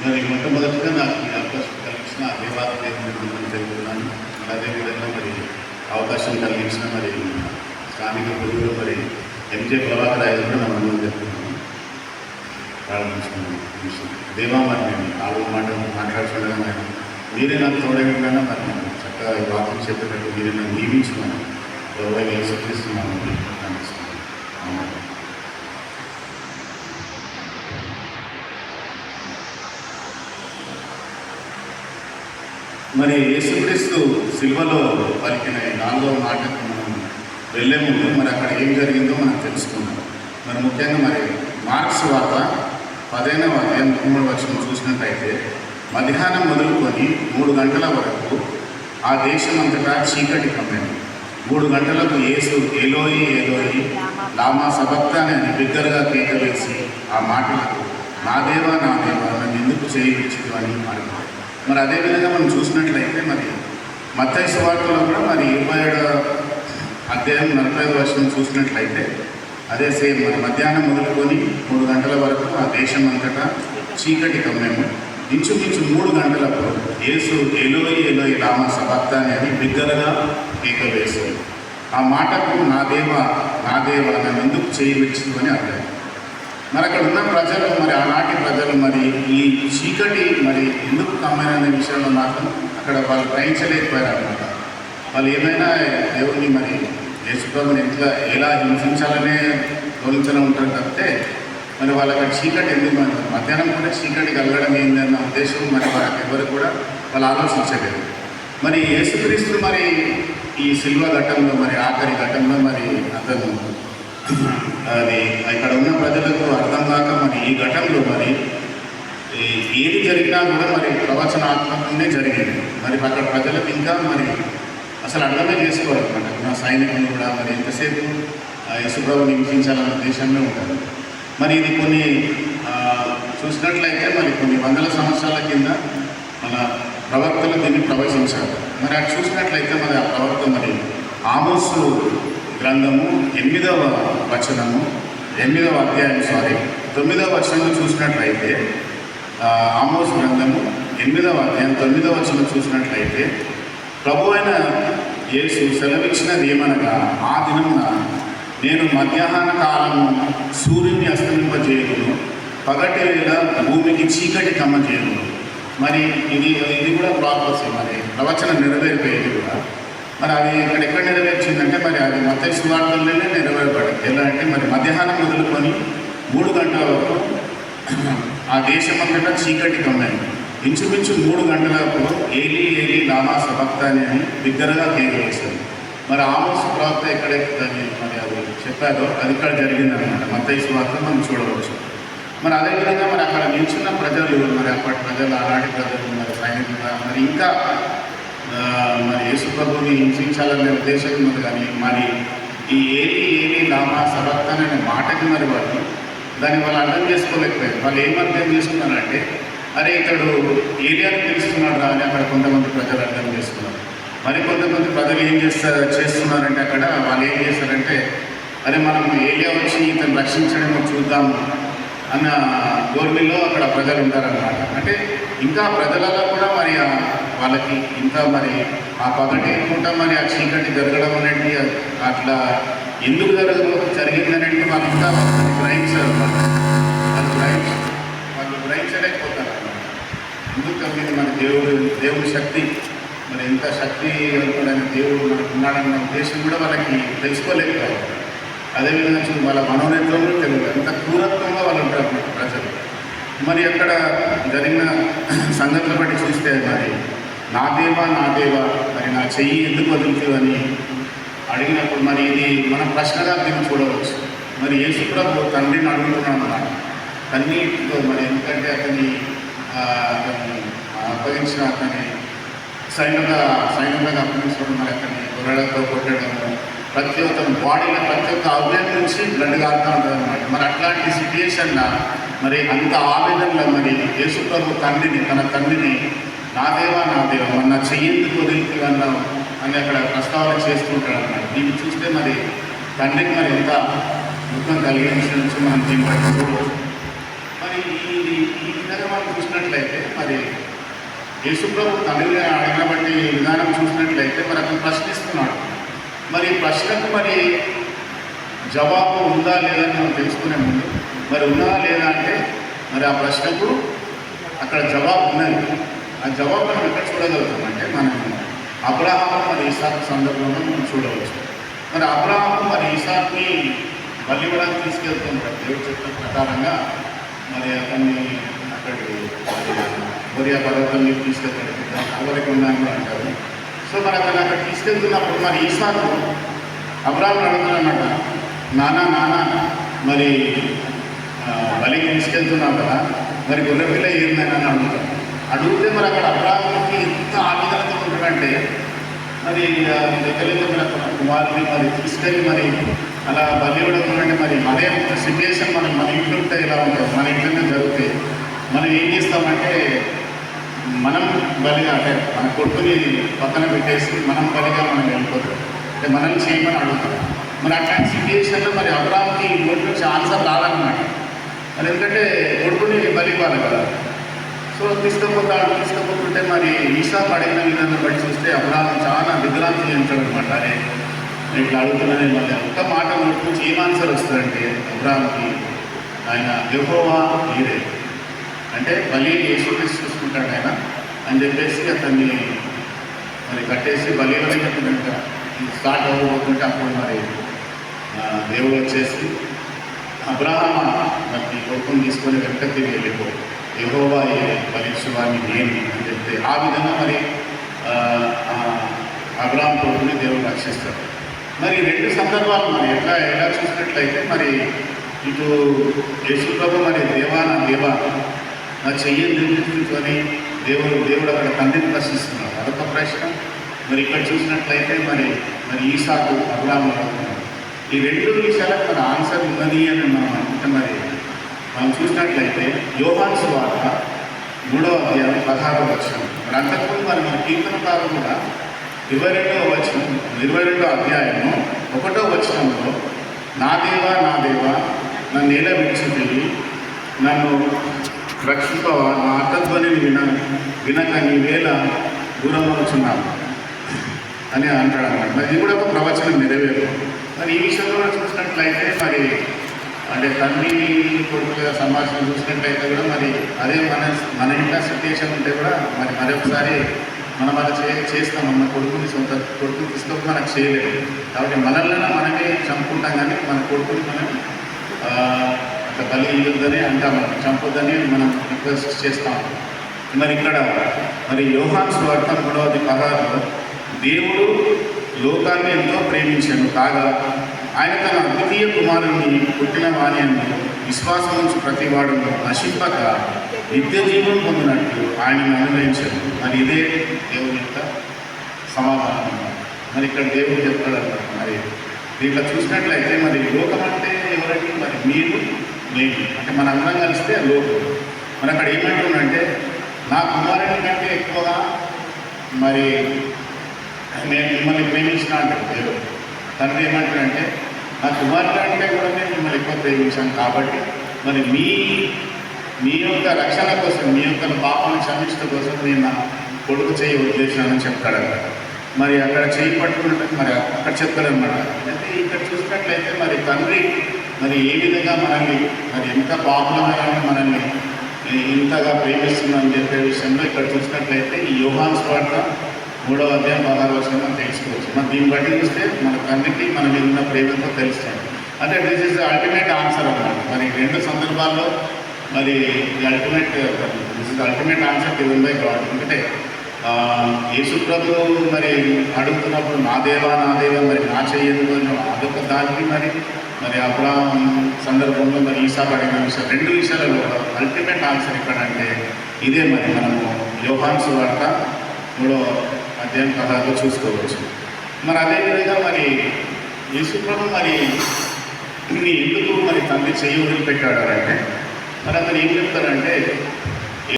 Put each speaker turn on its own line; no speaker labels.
మరి మొట్టమొదటిగా నాకు ఈ అవకాశం కలిగించిన దేవాది దేవుని తెలుపుతున్నాను. అదేవిధంగా మరి అవకాశం కలిగించిన మరి స్థానిక గురువులు మరి ఎంజే ప్రభాకర్ ఆయన కూడా మనం చెప్తున్నాను ప్రారంభించుకున్నాను. దేవా మరి నేను ఆరు మాటలు మాట్లాడుతుండగా మీరే నాకు తోడైనా మరి నేను చక్కగా ఈ వాక్యం చెప్పేటట్టు మీరే నన్ను నియమించుకున్నాను. గౌరవంగా యేసుక్రీస్తున్నాను అనిపిస్తున్నాను. మరి యేసుక్రీస్తు సిల్వలో పలికిన 4వ మాటకు మనం వెళ్ళే ముందు మరి అక్కడ ఏం జరిగిందో మనం తెలుసుకుందాం. మరి ముఖ్యంగా మరి మార్క్స్ వార్త 10వ అధ్యాయం 3వ వచనం చూసినట్టయితే మధ్యాహ్నం మొదలుకొని 3 గంటల వరకు ఆ దేశం అంతటా చీకటి కమ్మింది. 3 గంటలకు యేసు ఏలోయి ఏలోయి లామా సబక్తాని అని బిగ్గరగా కేక వేసి ఆ మాటలకు నా దేవా నన్ను ఎందుకు చేయవచ్చు అని అడిగారు. మరి అదేవిధంగా మనం చూసినట్లయితే మరి మత్తయి సువార్తలో కూడా మరి 27వ అధ్యాయం 45వ వచనం చూసినట్లయితే అదే సేమ్ మరి మధ్యాహ్నం మొదలుకొని 3 గంటల వరకు ఆ దేశం అంతటా చీకటి కమ్మాము. ఇంచుమించు 3 గంటలకు యేసు ఏలోయి ఏలోయి లామా సబక్తాని అని బిగ్గరగా కేక వేశారు. ఆ మాటకు నా దేవా నన్ను ఎందుకు చేయవచ్చు అని అర్థం. మరి అక్కడ ఉన్న ప్రజలు మరి ఆనాటి ప్రజలు మరి ఈ చీకటి మరి ఎందుకు కమ్మైననే విషయంలో మాత్రం అక్కడ వాళ్ళు గ్రహించలేకపోయారు అనమాట. వాళ్ళు ఏమైనా దేవుణ్ణి మరి యేసుప్రభుని ఇంట్లో ఎలా హింసించాలనే తోలించడం ఉంటారు తప్పితే మరి వాళ్ళకి చీకటి ఎందుకు మరి మధ్యాహ్నం కూడా చీకటి కలగడం ఏందన్న ఉద్దేశం మరి వాళ్ళకి ఎవరు కూడా వాళ్ళు ఆలోచించలేదు. మరి యేసుక్రీస్తు మరి ఈ సిల్వ ఘట్టంలో మరి ఆఖరి ఘట్టంలో మరి అతను అది ఇక్కడ ఉన్న ప్రజలకు అర్థం కాక మరి ఈ ఘటనలో మరి ఏది జరిగినా కూడా మరి ప్రవచనాత్మకంగానే జరిగింది. మరి అక్కడ ప్రజలకు ఇంకా మరి అసలు అర్థమే చేసుకోవాలన్నమాట. నా సైనికులు కూడా మరి ఎంతసేపు యేసుప్రభుని హింసించాలన్న ఉద్దేశంలో ఉంటారు. మరి ఇది కొన్ని చూసినట్లయితే మరి కొన్ని వందల సంవత్సరాల కింద మన ప్రవక్తలు దీన్ని ప్రవచించారు. మరి అది చూసినట్లయితే మరి ఆ ప్రవక్త మరి ఆమోసు గ్రంథము 8వ వచనము 8వ అధ్యాయం 9వ వచనంలో చూసినట్లయితే ఆమోసు గ్రంథము 8వ అధ్యాయం 9వ వచనం చూసినట్లయితే ప్రభు అయిన యేసు సెలవిచ్చినది ఏమనగా ఆ దినమున నేను మధ్యాహ్న కాలము సూర్యుని అస్తమింపజేయను, పగటి వేళ భూమికి చీకటి కమ్మజేయను. మరి ఇది కూడా ప్రాపర్సీ మరి ప్రవచనం నెరవేరిపోయేది కూడా. మరి అది ఎక్కడ నెరవేర్చిందంటే మరి అది మత్తయి సువార్తల్లోనే నెరవేరబడింది. ఎలా అంటే మరి మధ్యాహ్నం మొదలుకొని 3 గంటల వరకు ఆ దేశం అంతటా చీకటి కమ్మైంది. ఇంచుమించు 3 గంటలకు ఏలి ఏలి లామా సబక్తాని అని బిగ్గరగా కేక వేశారు. మరి ఆమోసు ప్రవక్త ఎక్కడైతే మరి అది చెప్పారో అది ఇక్కడ జరిగిందనమాట. మత్తయి సువార్త మనం చూడవచ్చు. మరి అదేవిధంగా మరి అక్కడ నిల్చున్న ప్రజలు మరి అప్పటి ప్రజలు ఆనాటి ప్రజలు మరి సైనికులుగా మరి ఇంకా మరి యేసుప్రభుని హింసించాలనే ఉద్దేశం ఉంది. కానీ మరి ఈ ఏలి లామా సబక్తాని అనే మాటకి మరి వాళ్ళు దాన్ని వాళ్ళు అర్థం చేసుకోలేకపోయారు. వాళ్ళు ఏం అర్థం చేసుకున్నారంటే అరే ఇతడు ఏలియాని తెలుస్తున్నాడు రా అని అక్కడ కొంతమంది ప్రజలు అర్థం చేసుకున్నారు. మరి కొంతమంది ప్రజలు ఏం చేస్తున్నారంటే అక్కడ వాళ్ళు ఏం చేస్తారంటే అరే మనం ఏలియా వచ్చి ఇతను రక్షించడమో చూద్దాము అన్న ధోరణిలో అక్కడ ప్రజలు ఉంటారన్నమాట. అంటే ఇంకా ప్రజలలో కూడా మరి వాళ్ళకి ఇంకా మరి ఆ పగటి పూట మరి ఆ చీకటి జరగడం అనేది అట్లా ఎందుకు జరిగిందనేది వాళ్ళు ఇంకా గ్రహించారు అన్నమాట. వాళ్ళు గ్రహించలేకపోతారు అన్నమాట. ఎందుకు కలిగింది మన దేవుడి శక్తి మరి ఎంత శక్తివంతుడైన దేవుడు మనకు ఉన్నాడన్న ఉద్దేశం కూడా వాళ్ళకి తెలుసుకోలేకపోయారు. అదేవిధంగా వాళ్ళ మనోనేత్రంలో తెలియదు ఎంత క్రూరత్వంగా వాళ్ళు ఉంటారు ప్రజలు. మరి అక్కడ జరిగిన సంగతులు బట్టి చూస్తే మరి నా దేవా మరి నా చెయ్యి ఎందుకు వదులుతూ అని అడిగినప్పుడు మరి ఇది మన ప్రశ్నగా దీన్ని చూడవచ్చు. మరి యేసుప్రభు తండ్రిని అడుగుతున్నాడు అన్నమాట. కన్నీటితో మరి ఎందుకంటే అతన్ని అప్పగించిన అతన్ని సైన్యంగా అప్పగించడం మరి అతన్ని గొర్రెలతో కొట్టడము ప్రతి ఒక్క బాడీలో ప్రతి ఒక్క అవయవం నుంచి బ్లడ్ కారుతూ ఉంటుంది అన్నమాట. మరి అట్లాంటి సిట్యుయేషన్లో మరి అంత ఆవేదనలో మరి యేసుప్రభు తన తండ్రిని నా దేవా మరి నా చెయ్యేందుకు వదిలిపోయినా అని అక్కడ ప్రస్తావన చేస్తుంటాడు అన్నమాట. దీన్ని చూస్తే మరి తండ్రికి మరి ఎంత దుఃఖం కలిగించవచ్చు మనం దీన్ని బట్టి చూడవచ్చు. మరి ఈ విధంగా మనం చూసినట్లయితే మరి యేసుప్రభు తండ్రిని అడిగిన బట్టి విధానం చూసినట్లయితే మరి అతను ప్రశ్నిస్తున్నాడు. మరి ప్రశ్నకు మరి జవాబు ఉందా లేదా అని మనం తెలుసుకునే ముందు మరి ఉందా లేదా అంటే మరి ఆ ప్రశ్నకు అక్కడ జవాబు ఉన్నది. ఆ జవాబు మనం ఎక్కడ చూడగలుగుతాం అంటే మనం అబ్రహాము మరి ఇసాకు సందర్భంలో మనం చూడవచ్చు. మరి అబ్రహాము మరి ఇసాక్ని బలి ఇవ్వడానికి తీసుకెళ్తుంటారు. దేవుడు చెప్పిన ప్రకారంగా మరి అతన్ని అక్కడికి బొరియా పర్వతం మీద తీసుకెళ్తాడు, అవ్వరికి ఉన్నాను కూడా అంటారు. సో మరి అతను అక్కడ తీసుకెళ్తున్నప్పుడు మరి ఇసాకు అబ్రహాముని అడుగుతున్నమాట, నానా మరి బలికి తీసుకెళ్తున్నావు కదా, మరి గొర్రెపిల్ల ఏందని అని అడుగుతాడు. అడిగితే మరి అక్కడ అబ్రహాముకి ఎంత ఆవేదనతో ఉంటాడంటే మరి దగ్గరలో మరి అక్కడ కుమారుని మరి తీసుకెళ్ళి మరి అలా బలి ఇవ్వడం అంటే మరి అదే సిచ్యువేషన్ మన ఇంట్లో ఉంటే ఇలా ఉంటుంది. మన ఇంట్లోనే జరిగితే మనం ఏం చేస్తామంటే మనం బలిగా అంటే మన కొట్టుని పక్కన పెట్టేసి మనం బలిగా మనం వెళ్ళిపోతాం, అంటే మనం చేయమని అడుగుతాం. మరి అట్లాంటి సిచ్యువేషన్లో మరి అబ్రహాంకి నోటి నుంచి ఆన్సర్ రాదన్నమాట. మరి ఎందుకంటే కొడుకుని బలి ఇవ్వాలి కదా. సో తీసుకుపోతుంటే మరి ఇసాకు అడిగిన విధానం బట్టి చూస్తే అబ్రహాం చాలా విగ్రహాంతి చెందుతాడు అనమాట. అరే ఇట్లా అడుగుతున్నానే మళ్ళీ ఒక్క మాట నోటి నుంచి ఏం ఆన్సర్ వస్తుందంటే అబ్రహాంకి ఆయన యెహోవా ఈరే అంటే బలి యేసుక్రీస్తు చూసుకుంటాడు ఆయన అని చెప్పేసి అతన్ని మరి కట్టేసి బలిలోనే చెప్పినట్టు స్టార్ట్ అవ్వబోతుంటే అప్పుడు మరి దేవుడు వచ్చేసి అబ్రహాం మరి కొడుకుని తీసుకొని వెనక తిరిగి వెళ్ళిపో, యెహోవా బలిష్వాన్ని నేను అని చెప్తే ఆ విధంగా మరి అబ్రహాం కొడుకుని దేవుడు రక్షిస్తాడు. మరి రెండు సందర్భాలు మరి ఎలా చూసినట్లయితే మరి ఇటు యేసుప్రభు మరి దేవా నా చెయ్యని నిర్మించుకొని దేవుడు అక్కడ తండ్రిని ప్రశ్నిస్తున్నాడు, అదొక ప్రశ్న. మరి ఇక్కడ చూసినట్లయితే మరి ఈసాకు అబ్రహాం అడుగుతున్నాడు. ఈ రెండు విషయాలకు మన ఆన్సర్ ఉన్నది అని మనం అనుకుంటే మనం చూసినట్లయితే యోహాను సువార్త 3వ అధ్యాయం 16వ వచనం. మరి అంతకుముందు మన కీర్తనకారు కూడా 22వ అధ్యాయము 1వ వచనంలో నా దేవా నన్ను నేల విడిచితివి, నన్ను రక్షింపవా, నా అర్థధ్వనిని వినక నీ వేళ దూరం అవుతున్నాను అని అంటాడు అన్నమాట. మరి ఇది కూడా ఒక ప్రవచనం నెరవేరు. మరి ఈ విషయంలో కూడా చూసినట్లయితే మరి అంటే తండ్రి కొడుకుల సంభాషణ చూసినట్లయితే కూడా మరి అదే మన ఇంట్లో సిచ్యుయేషన్ ఉంటే కూడా మరి మరొకసారి మనం అలా చేస్తాం. మన కొడుకుని తీసుకొని మనకు చేయలేదు కాబట్టి మనల్ని మనమే చంపుకుంటాం, కానీ మన కొడుకుని మనం అట్లా బలి ఇవ్వద్దని అంటాం, చంపొద్దని మనం రిక్వెస్ట్ చేస్తాం. మరి ఇక్కడ మరి యోహాను సువార్త 3వ అధ్యాయంలో దేవుడు లోకాన్ని ఎంతో ప్రేమించాను కాగా ఆయన తన అద్వితీయ కుమారుని పుట్టిన వాణి అని విశ్వాసం నుంచి ప్రతివాడు నశింపక నిత్య జీవం పొందినట్టు ఆయనను అనుగ్రహించాడు. మరి ఇదే దేవుని యొక్క సమాధానం. మరి ఇక్కడ దేవుడు చెప్తాడన్నమాట. మరి దీంట్లో చూసినట్లయితే మరి లోకం అంటే ఎవరికి మరి మీరు నేను అంటే మన అందరం కలిస్తే లోకం. మరి అక్కడ ఏమంటుందంటే నా కుమారుని కంటే ఎక్కువగా మరి నేను మిమ్మల్ని ప్రేమించిన అంటాడు దేవుడు. తండ్రి ఏమంటాడంటే నా కుమారుడు అంటే కూడా నేను మిమ్మల్ని ఎక్కువ ప్రేమించాను కాబట్టి మరి మీ యొక్క రక్షణ కోసం, మీ యొక్క పాపాలను క్షమించడం కోసం నేను నా కొడుకు చేయి ఉద్దేశాన్ని చెప్తాడట. మరి అక్కడ చేయి పట్టుకున్నట్టు మరి అక్కడ చెప్తాడనమాట. అయితే ఇక్కడ చూసినట్లయితే మరి తండ్రి మరి ఏ విధంగా మనల్ని మరి ఎంత పాపులమైన మనల్ని ఇంతగా ప్రేమిస్తుందని చెప్పే విషయంలో ఇక్కడ చూసినట్లయితే ఈ యోహాను సువార్త 3వ అధ్యాయం 16వ వచనం తెలుసుకోవచ్చు. మరి దీన్ని బట్టి చూస్తే మన తండ్రికి మన మీద ఉన్న ప్రేమతో తెలుస్తాం. అంటే దిస్ ఇస్ అల్టిమేట్ ఆన్సర్ అన్నమాట. మరి రెండు సందర్భాల్లో మరి ultimate answer given by God. ఎందుకంటే యేసుప్రభు మరి అడుగుతున్నప్పుడు నా దేవా మరి నా చెయ్యదు అదొక దానికి మరి అబ్రహాం సందర్భంలో మరి ఈసాకు అడిగిన విషయం రెండు విషయాలలో అల్టిమేట్ ఆన్సర్ ఎక్కడంటే ఇదే. మరి మనము యోహాను సువార్త 3వ అధ్యాయం 16లో చూసుకోవచ్చు. మరి అదేవిధంగా మరి యేసుప్రభు మరి ఎందుకు మరి తండ్రి చెయ్యి వదిలిపెట్టాడు అంటే మరి అతను ఏం చెప్తారంటే